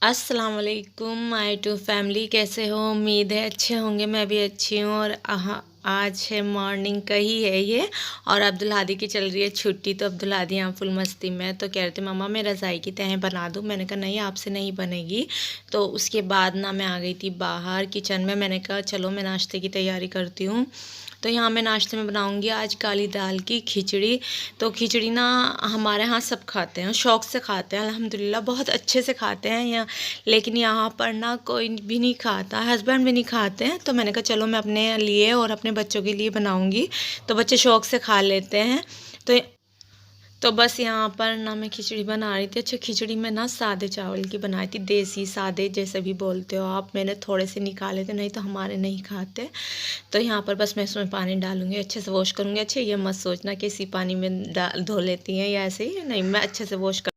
अस्सलाम वालेकुम my to family. कैसे हो? उम्मीद है अच्छे होंगे। मैं भी अच्छी हूँ। और आज है मॉर्निंग का ही है ये। और अब्दुल हादी की चल रही है छुट्टी, तो अब्दुल हादी यहाँ फुल मस्ती में। तो कह रहे थे मम्मा मैं रज़ाई की तहें बना दूँ। मैंने कहा नहीं, आपसे नहीं बनेगी। तो उसके बाद ना मैं आ गई थी बाहर किचन में। मैंने कहा चलो मैं नाश्ते की तैयारी करती हूँ। तो यहाँ मैं नाश्ते में बनाऊँगी आज काली दाल की खिचड़ी। तो खिचड़ी ना हमारे यहाँ सब खाते हैं, शौक़ से खाते हैं, अल्हम्दुलिल्लाह बहुत अच्छे से खाते हैं यहाँ। लेकिन यहाँ पर ना कोई भी नहीं खाता, हस्बैंड भी नहीं खाते हैं। तो मैंने कहा चलो मैं अपने लिए और अपने बच्चों के लिए बनाऊँगी, तो बच्चे शौक़ से खा लेते हैं। तो बस यहाँ पर ना मैं खिचड़ी बना रही थी। अच्छा, खिचड़ी में ना सादे चावल की बनाई थी, देसी सादे जैसे भी बोलते हो आप। मैंने थोड़े से निकाले थे, नहीं तो हमारे नहीं खाते। तो यहाँ पर बस मैं इसमें पानी डालूँगी, अच्छे से वॉश करूँगी। अच्छा, ये मत सोचना कि इसी पानी में डाल धो लेती हैं या ऐसे ही, नहीं, मैं अच्छे से वॉश कर।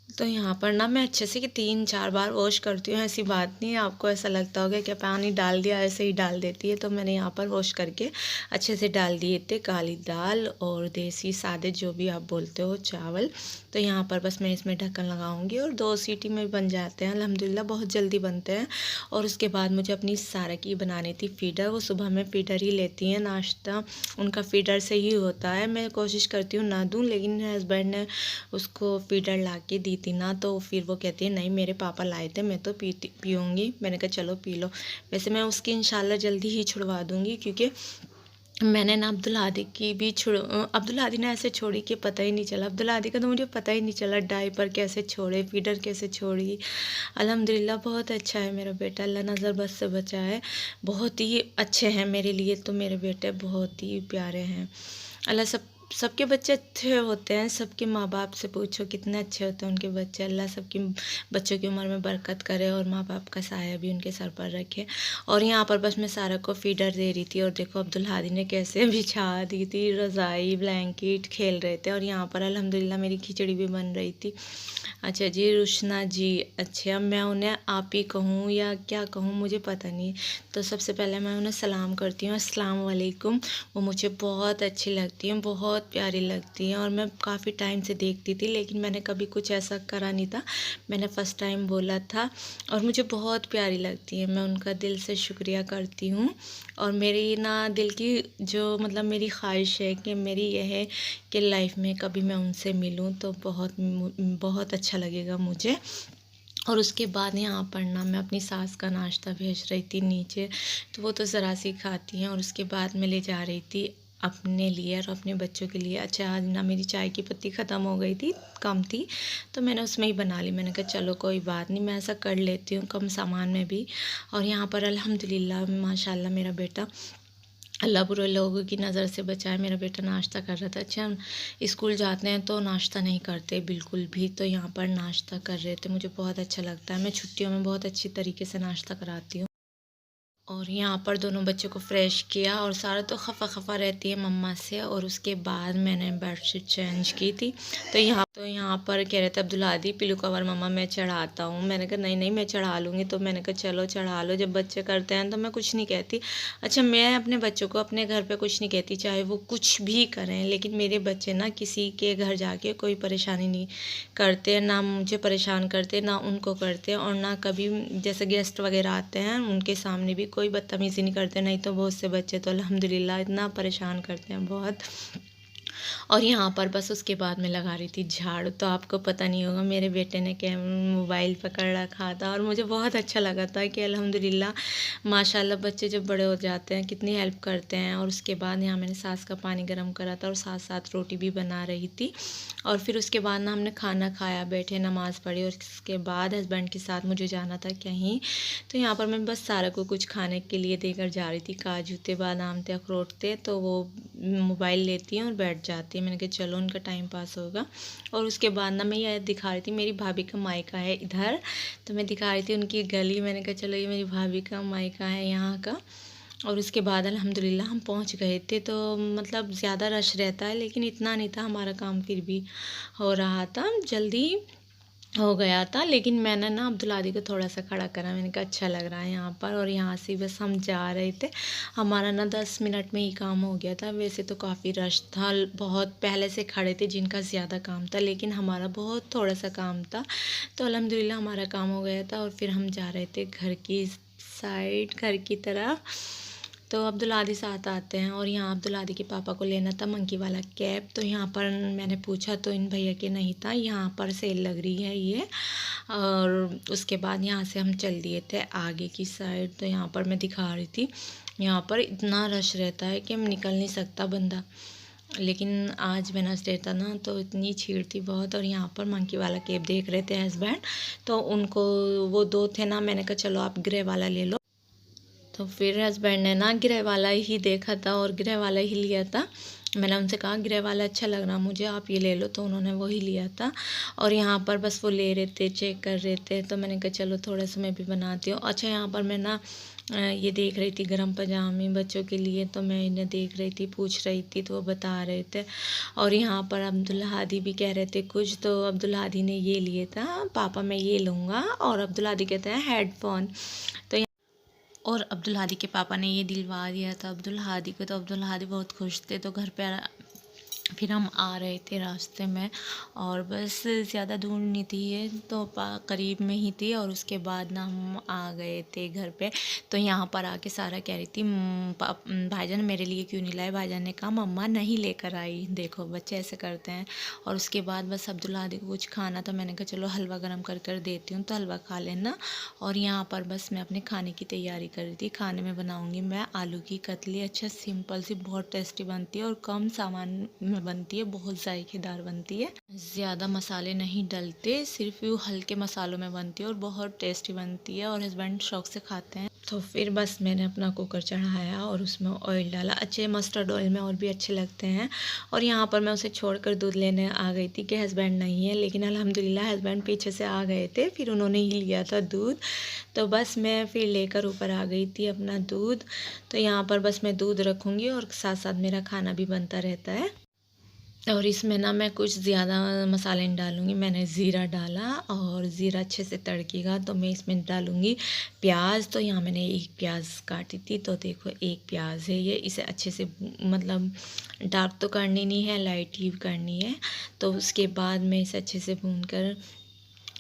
तो यहाँ पर ना मैं अच्छे से कि 3-4 बार वॉश करती हूँ। ऐसी बात नहीं है, आपको ऐसा लगता होगा कि पानी डाल दिया ऐसे ही डाल देती है। तो मैंने यहाँ पर वॉश करके अच्छे से डाल दिए थे काली दाल और देसी सादे जो भी आप बोलते हो चावल। तो यहाँ पर बस मैं इसमें ढक्कन लगाऊंगी और 2 सीटी में बन जाते हैं, अल्हम्दुलिल्लाह बहुत जल्दी बनते हैं। और उसके बाद मुझे अपनी सारा की बनानी थी फीडर। वो सुबह में फीडर ही लेती हैं, नाश्ता उनका फीडर से ही होता है। मैं कोशिश करती हूँ ना दूँ, लेकिन हस्बैंड ने उसको फीडर ला के दी थी ना, तो फिर वो कहती है नहीं मेरे पापा लाए थे, मैं तो पीऊँगी। मैंने कहा चलो पी लो। वैसे मैं उसकी इंशाल्लाह जल्दी ही छुड़वा दूँगी, क्योंकि मैंने ना अब्दुल हादी की भी अब्दुल हादी ने ऐसे छोड़ी कि पता ही नहीं चला। अब्दुल हादी का तो मुझे पता ही नहीं चला, डायपर कैसे छोड़े, फीडर कैसे छोड़ी। अल्हम्दुलिल्लाह बहुत अच्छा है मेरा बेटा, अल्लाह नज़र बद से बचाए। बहुत ही अच्छे हैं मेरे लिए, तो मेरे बेटे बहुत ही प्यारे हैं। अल्लाह सबके बच्चे अच्छे होते हैं। सबके माँ बाप से पूछो कितने अच्छे होते हैं उनके बच्चे। अल्लाह सबकी बच्चों की उम्र में बरकत करे और माँ बाप का साया भी उनके सर पर रखे। और यहाँ पर बस मैं सारा को फीडर दे रही थी। और देखो अब्दुल हादी ने कैसे बिछा दी थी रज़ाई, ब्लैंकेट, खेल रहे थे। और यहाँ पर अल्हम्दुलिल्लाह मेरी खिचड़ी भी बन रही थी। अच्छा जी, रुशना जी, अच्छा अब मैं उन्हें आप ही कहूँ या क्या कहूँ मुझे पता नहीं। तो सबसे पहले मैं उन्हें सलाम करती हूँ, अस्सलाम वालेकुम। वो मुझे बहुत अच्छी लगती हैं, बहुत प्यारी लगती हैं। और मैं काफ़ी टाइम से देखती थी, लेकिन मैंने कभी कुछ ऐसा करा नहीं था। मैंने फ़र्स्ट टाइम बोला था और मुझे बहुत प्यारी लगती हैं। मैं उनका दिल से शुक्रिया करती हूँ। और मेरी ना दिल की जो मतलब मेरी ख्वाहिश है कि मेरी यह है कि लाइफ में कभी मैं उनसे मिलूँ, तो बहुत अच्छा लगेगा मुझे। और उसके बाद यहाँ पर ना मैं अपनी सास का नाश्ता भेज रही थी नीचे, तो वो तो ज़रा सी खाती हैं। और उसके बाद मैं ले जा रही थी अपने लिए और अपने बच्चों के लिए। अच्छा, आज ना मेरी चाय की पत्ती ख़त्म हो गई थी, कम थी, तो मैंने उसमें ही बना ली। मैंने कहा चलो कोई बात नहीं, मैं ऐसा कर लेती हूँ कम सामान में भी। और यहाँ पर अल्हम्दुलिल्लाह माशाल्लाह मेरा बेटा, अल्लाह बुरे लोगों की नज़र से बचाए, मेरा बेटा नाश्ता कर रहा था। अच्छा, हम स्कूल जाते हैं तो नाश्ता नहीं करते बिल्कुल भी, तो यहाँ पर नाश्ता कर रहे थे। मुझे बहुत अच्छा लगता है, मैं छुट्टियों में बहुत अच्छी तरीके से नाश्ता कराती हूँ। और यहाँ पर दोनों बच्चों को फ्रेश किया और सारा तो खफ़ा खफ़ा रहती है मम्मा से। और उसके बाद मैंने बेडशीट चेंज की थी। तो यहाँ पर कह रहे थे अब्दुल हादी पिलो कवर मम्मा मैं चढ़ाता हूँ। मैंने कहा नहीं नहीं मैं चढ़ा लूँगी। तो मैंने कहा चलो चढ़ा लो, जब बच्चे करते हैं तो मैं कुछ नहीं कहती। अच्छा, मैं अपने बच्चों को अपने घर पे कुछ नहीं कहती, चाहे वो कुछ भी करें, लेकिन मेरे बच्चे ना किसी के घर जाके कोई परेशानी नहीं करते, ना मुझे परेशान करते, ना उनको करते। और ना कभी जैसे गेस्ट वगैरह आते हैं उनके सामने भी कोई बदतमीज़ी नहीं करते। नहीं तो बहुत से बच्चे तो अल्हम्दुलिल्लाह इतना परेशान करते हैं बहुत। और यहाँ पर बस उसके बाद मैं लगा रही थी झाड़ू। तो आपको पता नहीं होगा, मेरे बेटे ने क्या मोबाइल पकड़ रखा था और मुझे बहुत अच्छा लगा था कि अल्हम्दुलिल्लाह माशाल्लाह बच्चे जब बड़े हो जाते हैं कितनी हेल्प करते हैं। और उसके बाद यहाँ मैंने सास का पानी गर्म करा था और साथ साथ रोटी भी बना रही थी। और फिर उसके बाद ना हमने खाना खाया, बैठे नमाज़ पढ़ी। और उसके बाद हस्बैंड के साथ मुझे जाना था कहीं, तो यहाँ पर मैं बस सारा को कुछ खाने के लिए देकर जा रही थी। काजू थे, बादाम थे, अखरोट थे, तो वो मोबाइल लेती हैं और बैठ जाती हैं। मैंने कहा चलो उनका टाइम पास होगा। और उसके बाद ना मैं ये दिखा रही थी, मेरी भाभी का मायका है इधर, तो मैं दिखा रही थी उनकी गली। मैंने कहा चलो ये मेरी भाभी का मायका है यहाँ का। और उसके बाद अल्हम्दुलिल्लाह हम पहुँच गए थे। तो मतलब ज़्यादा रश रहता है, लेकिन इतना नहीं था, हमारा काम फिर भी हो रहा था जल्दी। हो गया था, लेकिन मैंने ना अब्दुल को थोड़ा सा खड़ा करा। मैंने कहा अच्छा लग रहा है यहाँ पर, और यहाँ से बस हम जा रहे थे। हमारा ना 10 मिनट में ही काम हो गया था। वैसे तो काफ़ी रश था, बहुत पहले से खड़े थे जिनका ज़्यादा काम था, लेकिन हमारा बहुत थोड़ा सा काम था, तो अल्हम्दुलिल्लाह हमारा काम हो गया था। और फिर हम जा रहे थे घर की साइड, घर की तरफ। तो अब्दुल आदी साथ आते हैं, और यहाँ अब्दुल आदी के पापा को लेना था मंकी वाला कैप। तो यहाँ पर मैंने पूछा तो इन भैया के नहीं था, यहाँ पर सेल लग रही है ये। और उसके बाद यहाँ से हम चल दिए थे आगे की साइड। तो यहाँ पर मैं दिखा रही थी, यहाँ पर इतना रश रहता है कि हम निकल नहीं सकता बंदा। लेकिन आज वेडनेसडे था ना, तो इतनी भीड़ थी बहुत। और यहाँ पर मंकी वाला केप देख रहे थे हस्बैंड, तो उनको वो दो थे ना, मैंने कहा चलो आप ग्रे वाला ले लो। तो फिर हस्बैंड ने ना ग्रे वाला ही देखा था और ग्रे वाला ही लिया था। मैंने उनसे कहा ग्रे वाला अच्छा लग रहा मुझे, आप ये ले लो, तो उन्होंने वही लिया था। और यहाँ पर बस वो ले रहे थे, चेक कर रहे थे, तो मैंने कहा चलो थोड़ा सा मैं भी बनाती हूँ। अच्छा, यहाँ पर मैं ना ये देख रही थी गर्म पजामे बच्चों के लिए, तो मैं इन्हें देख रही थी, पूछ रही थी, तो वो बता रहे थे। और यहाँ पर अब्दुल हादी भी कह रहे थे कुछ, तो अब्दुल हादी ने ये लिए था, पापा मैं ये लूँगा, और अब्दुल हादी कहते हैं हेडफोन। तो और अब्दुल हादी के पापा ने ये दिलवा दिया था अब्दुल हादी को, तो अब्दुल हादी बहुत खुश थे। तो घर पे फिर हम आ रहे थे रास्ते में, और बस ज़्यादा दूर नहीं थी ये, तो करीब में ही थी। और उसके बाद ना हम आ गए थे घर पे। तो यहाँ पर आके सारा कह रही थी भाईजान मेरे लिए क्यों नहीं लाए। भाईजान ने कहा मम्मा नहीं लेकर आई, देखो बच्चे ऐसे करते हैं। और उसके बाद बस अब्दुल हादी को कुछ खाना था, मैंने कहा चलो हलवा गर्म कर देती हूँ, तो हलवा खा लेना। और यहाँ पर बस मैं अपने खाने की तैयारी कर रही थी। खाने में बनाऊँगी मैं आलू की कतली, अच्छा सिंपल सी, बहुत टेस्टी बनती है और कम सामान बनती है, बहुत जायकेदार बनती है। ज़्यादा मसाले नहीं डलते, सिर्फ वो हल्के मसालों में बनती है और बहुत टेस्टी बनती है, और हस्बैंड शौक से खाते हैं। तो फिर बस मैंने अपना कुकर चढ़ाया और उसमें ऑयल डाला। अच्छे मस्टर्ड ऑयल में और भी अच्छे लगते हैं। और यहाँ पर मैं उसे छोड़कर दूध लेने आ गई थी कि हस्बैंड नहीं है, लेकिन अल्हम्दुलिल्लाह हस्बैंड पीछे से आ गए थे, फिर उन्होंने ही लिया था दूध। तो बस मैं फिर लेकर ऊपर आ गई थी अपना दूध। तो यहाँ पर बस मैं दूध रखूँगी और साथ साथ मेरा खाना भी बनता रहता है। और इसमें ना मैं कुछ ज़्यादा मसाले नहीं डालूँगी। मैंने ज़ीरा डाला, और ज़ीरा अच्छे से तड़केगा तो मैं इसमें डालूँगी प्याज। तो यहाँ मैंने एक प्याज काटी थी, तो देखो एक प्याज है ये। इसे अच्छे से मतलब डार्क तो करनी नहीं है, लाइट ही करनी है। तो उसके बाद मैं इसे अच्छे से भूनकर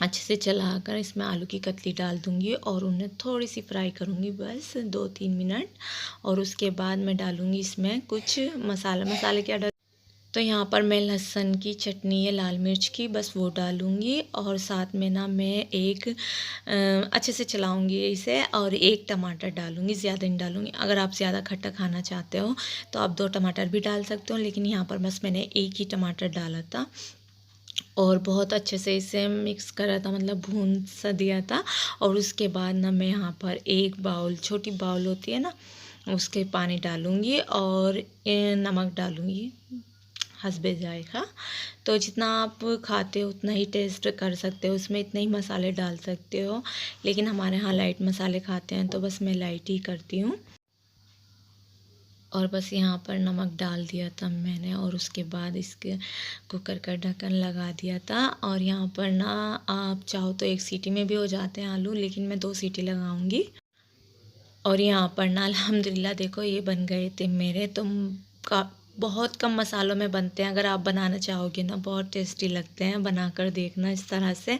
अच्छे से चलाकर इसमें आलू की कतली डाल दूँगी, और उन्हें थोड़ी सी फ्राई करूँगी, बस 2-3 मिनट। और उसके बाद मैं डालूँगी इसमें कुछ मसाले क्या डाल। तो यहाँ पर मैं लहसुन की चटनी है लाल मिर्च की, बस वो डालूँगी। और साथ में ना मैं एक अच्छे से चलाऊँगी इसे, और एक टमाटर डालूँगी, ज़्यादा नहीं डालूँगी। अगर आप ज़्यादा खट्टा खाना चाहते हो तो आप 2 टमाटर भी डाल सकते हो, लेकिन यहाँ पर बस मैंने एक ही टमाटर डाला था। और बहुत अच्छे से इसे मिक्स करा था, मतलब भून सा दिया था। और उसके बाद ना मैं यहाँ पर एक बाउल, छोटी बाउल होती है ना, उसके पानी डालूँगी, और नमक डालूँगी हस्बे जायका। तो जितना आप खाते हो उतना ही टेस्ट कर सकते हो, उसमें इतने ही मसाले डाल सकते हो। लेकिन हमारे यहाँ लाइट मसाले खाते हैं, तो बस मैं लाइट ही करती हूँ। और बस यहाँ पर नमक डाल दिया था मैंने, और उसके बाद इसके कुकर का ढक्कन लगा दिया था। और यहाँ पर ना आप चाहो तो 1 सीटी में भी हो जाते हैं आलू, लेकिन मैं 2 सीटी लगाऊंगी। और यहाँ पर ना अल्हम्दुलिल्लाह देखो ये बन गए थे मेरे। तो का बहुत कम मसालों में बनते हैं, अगर आप बनाना चाहोगे ना बहुत टेस्टी लगते हैं, बनाकर देखना इस तरह से।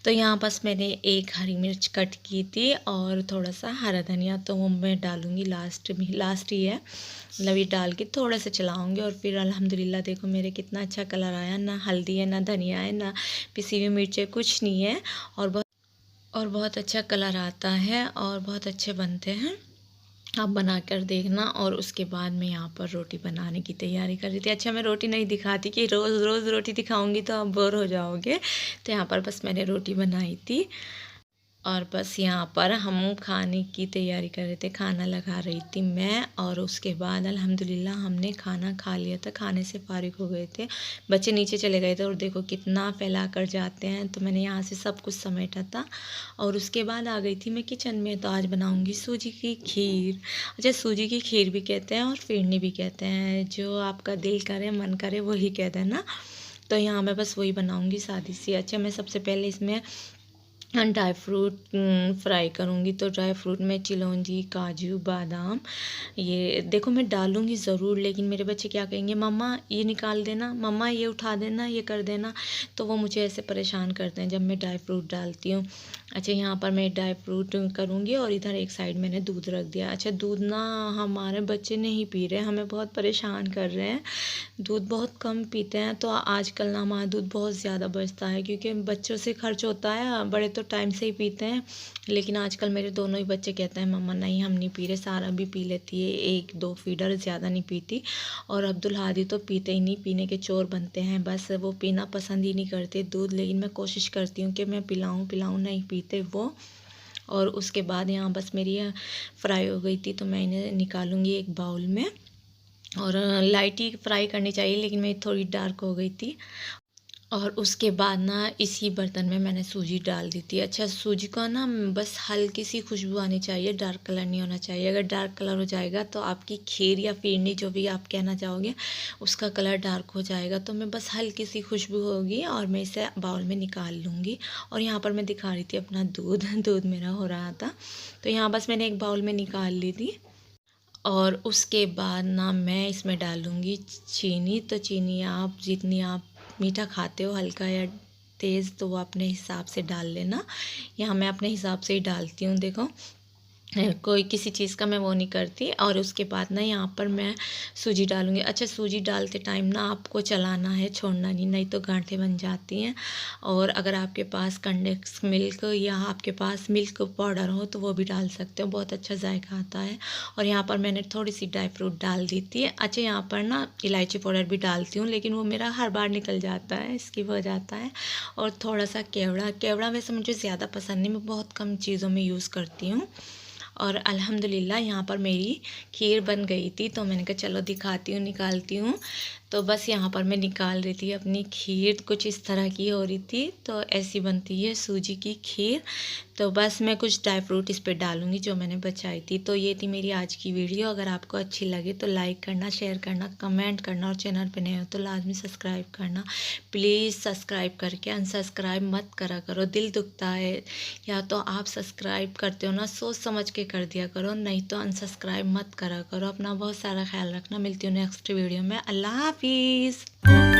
तो यहाँ बस मैंने एक हरी मिर्च कट की थी, और थोड़ा सा हरा धनिया, तो वो मैं डालूँगी लास्ट में, लास्ट ही है, मतलब ये डाल के थोड़ा सा चलाऊँगी। और फिर अल्हम्दुलिल्लाह देखो मेरे कितना अच्छा कलर आया, ना हल्दी है, ना धनिया है, ना पिसी हुई मिर्चें, कुछ नहीं है। और बहुत अच्छा कलर आता है, और बहुत अच्छे बनते हैं। आप बना कर देखना। और उसके बाद मैं यहाँ पर रोटी बनाने की तैयारी कर रही थी। अच्छा, मैं रोटी नहीं दिखाती कि रोज़ रोज़ रोटी दिखाऊंगी तो आप बोर हो जाओगे। तो यहाँ पर बस मैंने रोटी बनाई थी, और बस यहाँ पर हम खाने की तैयारी कर रहे थे, खाना लगा रही थी मैं। और उसके बाद अल्हम्दुलिल्लाह हमने खाना खा लिया था, खाने से फारिग हो गए थे। बच्चे नीचे चले गए थे, और देखो कितना फैला कर जाते हैं, तो मैंने यहाँ से सब कुछ समेटा था। और उसके बाद आ गई थी मैं किचन में। तो आज बनाऊँगी सूजी की खीर। अच्छा, सूजी की खीर भी कहते हैं और फिरनी भी कहते हैं, जो आपका दिल करे मन करे वही कह देना। तो यहाँ मैं बस वही बनाऊँगी सादी सी। अच्छा, मैं सबसे पहले इसमें ड्राई फ्रूट फ्राई करूँगी। तो ड्राई फ्रूट में चिलौंजी, काजू, बादाम ये देखो मैं डालूँगी ज़रूर, लेकिन मेरे बच्चे क्या कहेंगे, मम्मा ये निकाल देना, मम्मा ये उठा देना, ये कर देना। तो वो मुझे ऐसे परेशान करते हैं जब मैं ड्राई फ्रूट डालती हूँ। अच्छा, यहाँ पर मैं ड्राई फ्रूट करूँगी और इधर एक साइड मैंने दूध रख दिया। अच्छा, दूध ना हमारे बच्चे नहीं पी रहे, हमें बहुत परेशान कर रहे हैं। दूध बहुत कम पीते हैं, तो आजकल ना हमारा दूध बहुत ज़्यादा बचता है, क्योंकि बच्चों से खर्च होता है। बड़े तो टाइम से ही पीते हैं, लेकिन आजकल मेरे दोनों ही बच्चे कहते हैं मम्मा नहीं हम नहीं पी रहे। सारा भी पी लेती है, 1-2 फीडर, ज़्यादा नहीं पीती। और अब्दुल हादी तो पीते ही नहीं, पीने के चोर बनते हैं, बस वो पीना पसंद ही नहीं करते दूध। लेकिन मैं कोशिश करती हूँ कि मैं पिलाऊँ, नहीं पीते वो। और उसके बाद यहाँ बस मेरी फ्राई हो गई थी, तो मैं इन्हें निकालूँगी एक बाउल में। और लाइट ही फ्राई करनी चाहिए, लेकिन मैं थोड़ी डार्क हो गई थी। और उसके बाद ना इसी बर्तन में मैंने सूजी डाल दी थी। अच्छा, सूजी का ना बस हल्की सी खुशबू आनी चाहिए, डार्क कलर नहीं होना चाहिए। अगर डार्क कलर हो जाएगा तो आपकी खीर या फिरनी जो भी आप कहना चाहोगे उसका कलर डार्क हो जाएगा। तो मैं बस हल्की सी खुशबू होगी और मैं इसे बाउल में निकाल लूँगी। और यहाँ पर मैं दिखा रही थी अपना दूध दूध मेरा हो रहा था, तो यहाँ बस मैंने एक बाउल में निकाल ली थी। और उसके बाद ना मैं इसमें डालूँगी चीनी। तो चीनी आप जितनी आप मीठा खाते हो, हल्का या तेज़, तो वो अपने हिसाब से डाल लेना। यहाँ मैं अपने हिसाब से ही डालती हूँ, देखो कोई किसी चीज़ का मैं वो नहीं करती। और उसके बाद ना यहाँ पर मैं सूजी डालूँगी। अच्छा, सूजी डालते टाइम ना आपको चलाना है, छोड़ना नहीं तो गांठें बन जाती हैं। और अगर आपके पास कंडेंस मिल्क या आपके पास मिल्क पाउडर हो तो वो भी डाल सकते हो, बहुत अच्छा जायका आता है। और यहाँ पर मैंने थोड़ी सी ड्राई फ्रूट डाल दी थी। अच्छा, यहाँ पर ना इलायची पाउडर भी डालती हूँ, लेकिन वो मेरा हर बार निकल जाता है, स्किप हो जाता है। और थोड़ा सा केवड़ा वैसे मुझे ज़्यादा पसंद नहीं, मैं बहुत कम चीज़ों में यूज़ करती हूँ। और अल्हम्दुलिल्लाह यहाँ पर मेरी खीर बन गई थी, तो मैंने कहा चलो दिखाती हूँ, निकालती हूँ। तो बस यहाँ पर मैं निकाल रही थी अपनी खीर, कुछ इस तरह की हो रही थी। तो ऐसी बनती है सूजी की खीर। तो बस मैं कुछ ड्राई फ्रूट इस पर डालूँगी जो मैंने बचाई थी। तो ये थी मेरी आज की वीडियो। अगर आपको अच्छी लगे तो लाइक करना, शेयर करना, कमेंट करना, और चैनल पर नए हो तो लाजमी सब्सक्राइब करना। प्लीज़ सब्सक्राइब करके अनसब्सक्राइब मत करा करो, दिल दुखता है। या तो आप सब्सक्राइब करते हो ना, सोच समझ के कर दिया करो, नहीं तो अनसब्सक्राइब मत करा करो। अपना बहुत सारा ख्याल रखना। मिलती हूँ नेक्स्ट वीडियो में। अल्लाह हाफिज़।